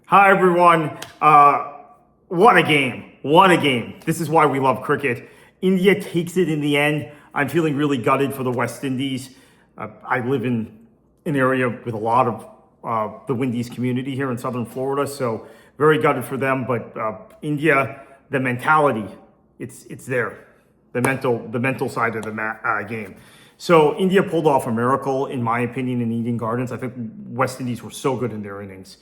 Hi, everyone. What a game. What a game. This is why we love cricket. India takes it in the end. I'm feeling really gutted for the West Indies. I live in an area with a lot of the Windies community here in Southern Florida, so very gutted for them. But India, the mentality, it's there. The mental side of the game. So India pulled off a miracle, in my opinion, in Eden Gardens. I think West Indies were so good in their innings,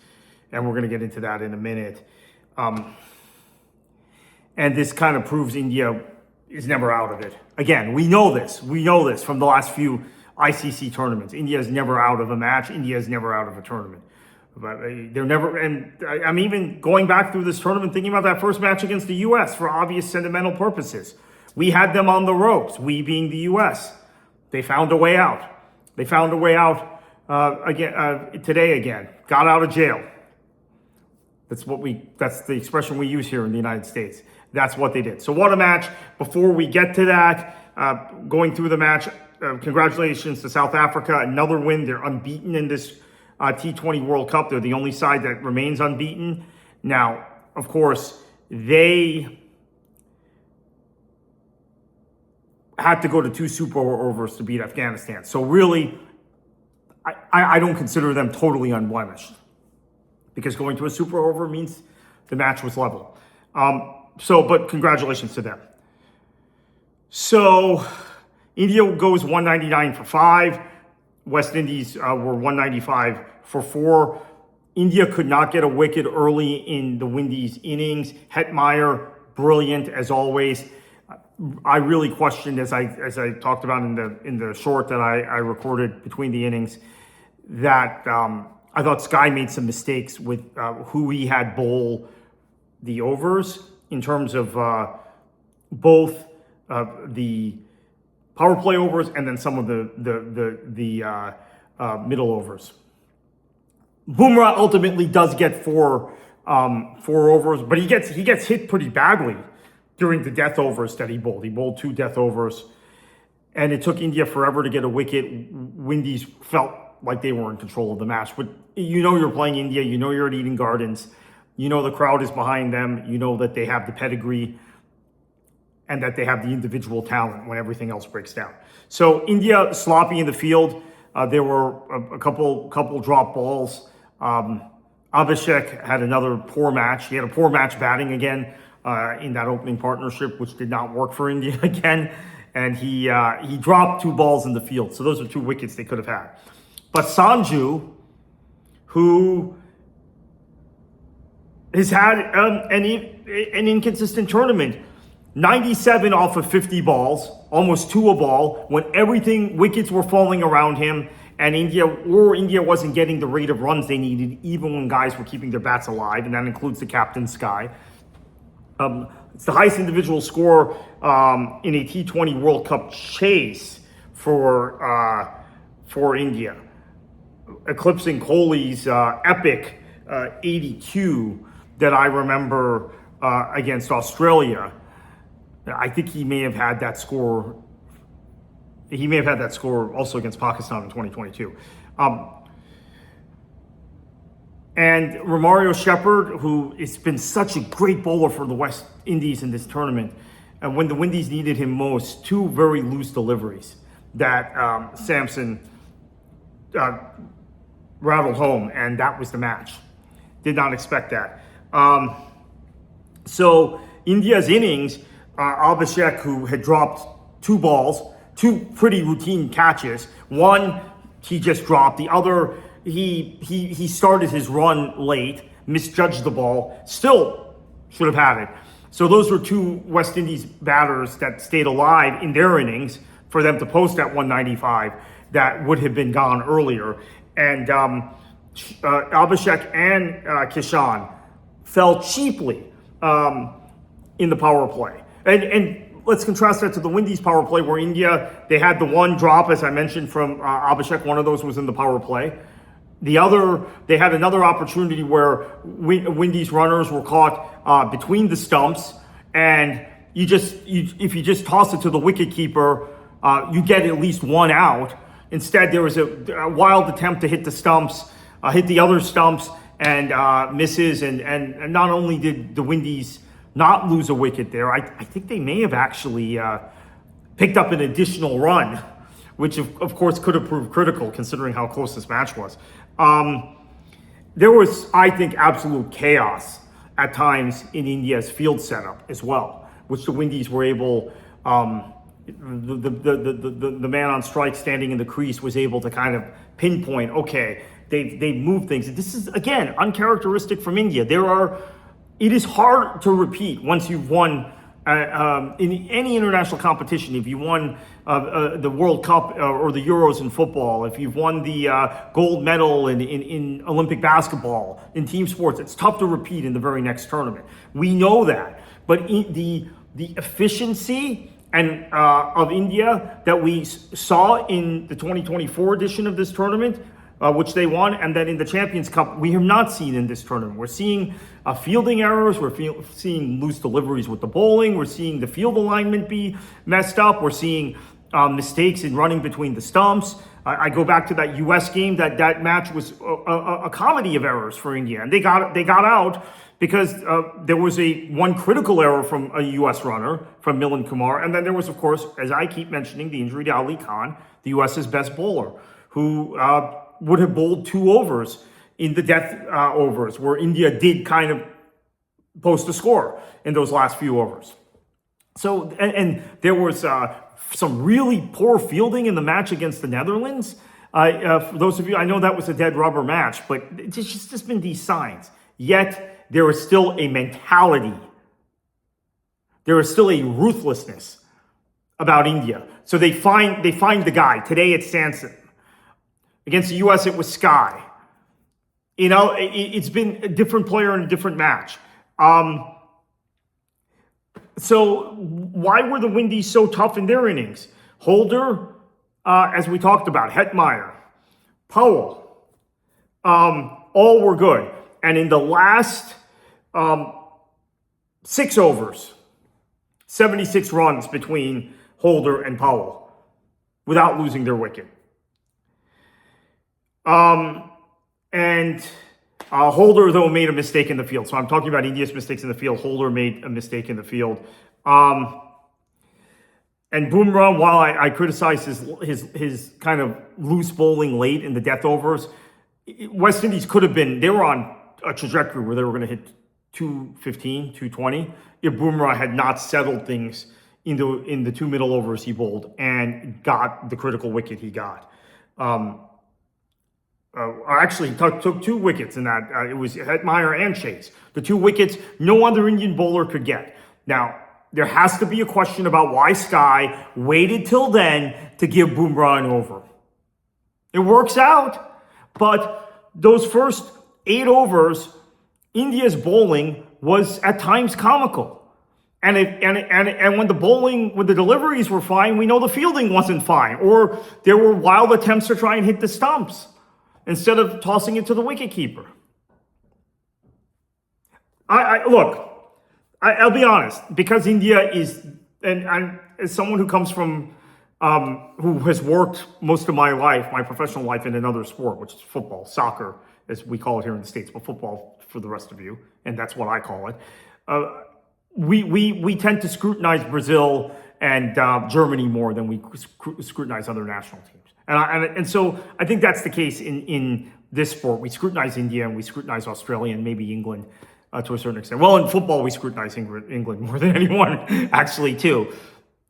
and we're going to get into that in a minute. And this kind of proves India is never out of it. Again, we know this. We know this from the last few ICC tournaments. India is never out of a match. India is never out of a tournament. But they're never, and I'm even going back through this tournament thinking about that first match against the U.S. for obvious sentimental purposes. We had them on the ropes, we being the U.S. They found a way out. They found a way out today again. Got out of jail. That's the expression we use here in the United States. That's what they did. So what a match. Before we get to that, going through the match, congratulations to South Africa. Another win. They're unbeaten in this T20 World Cup. They're the only side that remains unbeaten. Now, of course, they had to go to 2 super overs to beat Afghanistan. So really, I don't consider them totally unblemished, because going to a super over means the match was level. But congratulations to them. So India goes 199 for 5. West Indies were 195 for 4. India could not get a wicket early in the Windies innings. Hetmeyer, brilliant as always. I really questioned, as I talked about in the short that I recorded between the innings, that I thought Sky made some mistakes with who he had bowl the overs in terms of both the power play overs and then some of the middle overs. Bumrah ultimately does get four overs, but he gets hit pretty badly during the death overs that he bowled. He bowled 2 death overs, and it took India forever to get a wicket. Windies felt like they were in control of the match. But you know you're playing India. You know you're at Eden Gardens. You know the crowd is behind them. You know that they have the pedigree and that they have the individual talent when everything else breaks down. So India sloppy in the field. There were a couple drop balls. Abhishek had another poor match. He had a poor match batting again in that opening partnership, which did not work for India again. And he dropped 2 balls in the field. So those are 2 wickets they could have had. But Sanju, who has had an inconsistent tournament, 97 off of 50 balls, almost 2 a ball, when wickets were falling around him, and India wasn't getting the rate of runs they needed, even when guys were keeping their bats alive, and that includes the captain, Sky. It's the highest individual score in a T20 World Cup chase for India, eclipsing Kohli's epic 82 that I remember against Australia. I think he may have had that score. He may have had that score also against Pakistan in 2022. And Romario Shepherd, who has been such a great bowler for the West Indies in this tournament, and when the Windies needed him most, 2 very loose deliveries that Sansom rattled home, and that was the match. Did not expect that. So India's innings, Abhishek, who had dropped 2 balls, 2 pretty routine catches. One he just dropped. The other, he started his run late, misjudged the ball, still should have had it. So those were 2 West Indies batters that stayed alive in their innings for them to post at 195 that would have been gone earlier. And Abhishek and Kishan fell cheaply in the power play. And let's contrast that to the Windies power play, where India, they had the 1 drop, as I mentioned, from Abhishek. One of those was in the power play. The other, they had another opportunity where Windies runners were caught between the stumps, and if you just toss it to the wicketkeeper, you get at least 1 out. Instead, there was a wild attempt to hit the stumps, hit the other stumps, and misses. And not only did the Windies not lose a wicket there, I think they may have actually picked up an additional run, which of course could have proved critical considering how close this match was. There was, I think, absolute chaos at times in India's field setup as well, which the Windies were able, the man on strike standing in the crease was able to kind of pinpoint, okay, they've moved things. This is, again, uncharacteristic from India. It is hard to repeat once you've won in any international competition. If you won the World Cup or the Euros in football, if you've won the gold medal in Olympic basketball, in team sports, it's tough to repeat in the very next tournament. We know that, but the efficiency of India that we saw in the 2024 edition of this tournament, which they won, and then in the Champions Cup, we have not seen in this tournament. We're seeing fielding errors, we're seeing loose deliveries with the bowling, we're seeing the field alignment be messed up, we're seeing mistakes in running between the stumps. I go back to that U.S. game, that match was a comedy of errors for India, and they got out because there was one critical error from a U.S. runner, from Milind Kumar, and then there was, of course, as I keep mentioning, the injury to Ali Khan, the U.S.'s best bowler, who would have bowled 2 overs in the death overs, where India did kind of post a score in those last few overs. So, and there was some really poor fielding in the match against the Netherlands. For those of you, I know that was a dead rubber match, but it's just been these signs. Yet, there is still a mentality. There is still a ruthlessness about India. So they find the guy. Today it's Sansom. Against the U.S., it was Sky. You know, it's been a different player in a different match. So why were the Windies so tough in their innings? Holder, as we talked about, Hetmeyer, Powell, all were good. And in the last 6 overs, 76 runs between Holder and Powell without losing their wicket. Holder, though, made a mistake in the field. So I'm talking about India's mistakes in the field. Holder made a mistake in the field. And Bumrah, while I criticize his kind of loose bowling late in the death overs, West Indies could have been, they were on a trajectory where they were going to hit 215, 220, if Bumrah had not settled things in the 2 middle overs he bowled and got the critical wicket he got. Actually, he took 2 wickets in that. It was Hetmeyer and Chase. The 2 wickets no other Indian bowler could get. Now, there has to be a question about why Sky waited till then to give Bumrah an over. It works out, but those first 8 overs, India's bowling was at times comical. And when the deliveries were fine, we know the fielding wasn't fine, or there were wild attempts to try and hit the stumps instead of tossing it to the wicketkeeper. I'll be honest, because India is, and as someone who comes from, who has worked most of my life, my professional life, in another sport, which is football, soccer, as we call it here in the States, but football for the rest of you, and that's what I call it. We tend to scrutinize Brazil and Germany more than we scrutinize other national teams. And so I think that's the case in this sport. We scrutinize India and we scrutinize Australia and maybe England to a certain extent. Well, in football, we scrutinize England more than anyone, actually, too.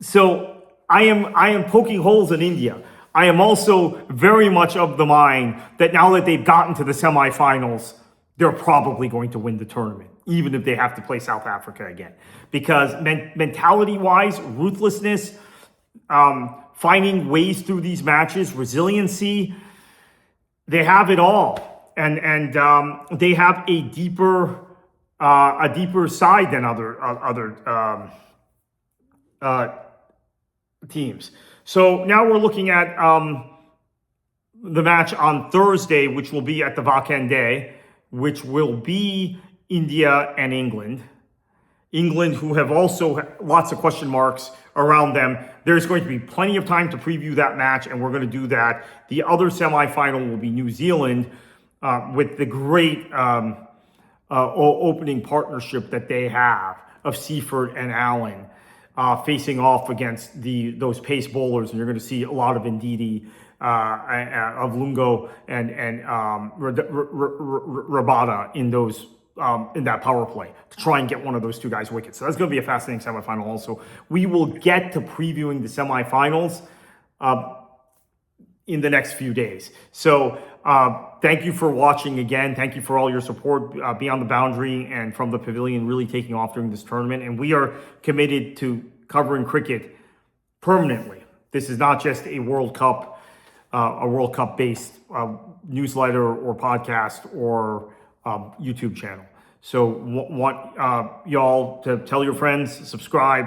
So I am poking holes in India. I am also very much of the mind that now that they've gotten to the semifinals, they're probably going to win the tournament, even if they have to play South Africa again. Because mentality-wise, ruthlessness, finding ways through these matches, resiliency, they have it all, and they have a deeper side than other teams. So now we're looking at the match on Thursday, which will be at the Vakende, which will be India and England. England, who have also lots of question marks around them. There's going to be plenty of time to preview that match, and we're going to do that. The other semifinal will be New Zealand with the great opening partnership that they have of Seifert and Allen facing off against those pace bowlers, and you're going to see a lot of Ndidi, of Lungo and Rabada in those in that power play to try and get one of those two guys wickets. So that's going to be a fascinating semifinal. Also, we will get to previewing the semifinals in the next few days. So thank you for watching again. Thank you for all your support beyond the boundary and from the pavilion, really taking off during this tournament. And we are committed to covering cricket permanently. This is not just a World Cup based newsletter or podcast or YouTube channel. So want y'all to tell your friends, subscribe.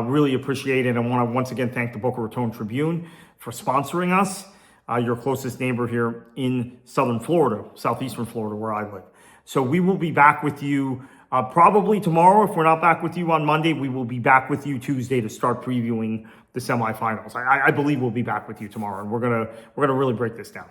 Really appreciate it. I want to once again thank the Boca Raton Tribune for sponsoring us, your closest neighbor here in southern Florida, southeastern Florida, where I live. So we will be back with you probably tomorrow. If we're not back with you on Monday, we will be back with you Tuesday to start previewing the semifinals. I believe we'll be back with you tomorrow, and we're gonna really break this down.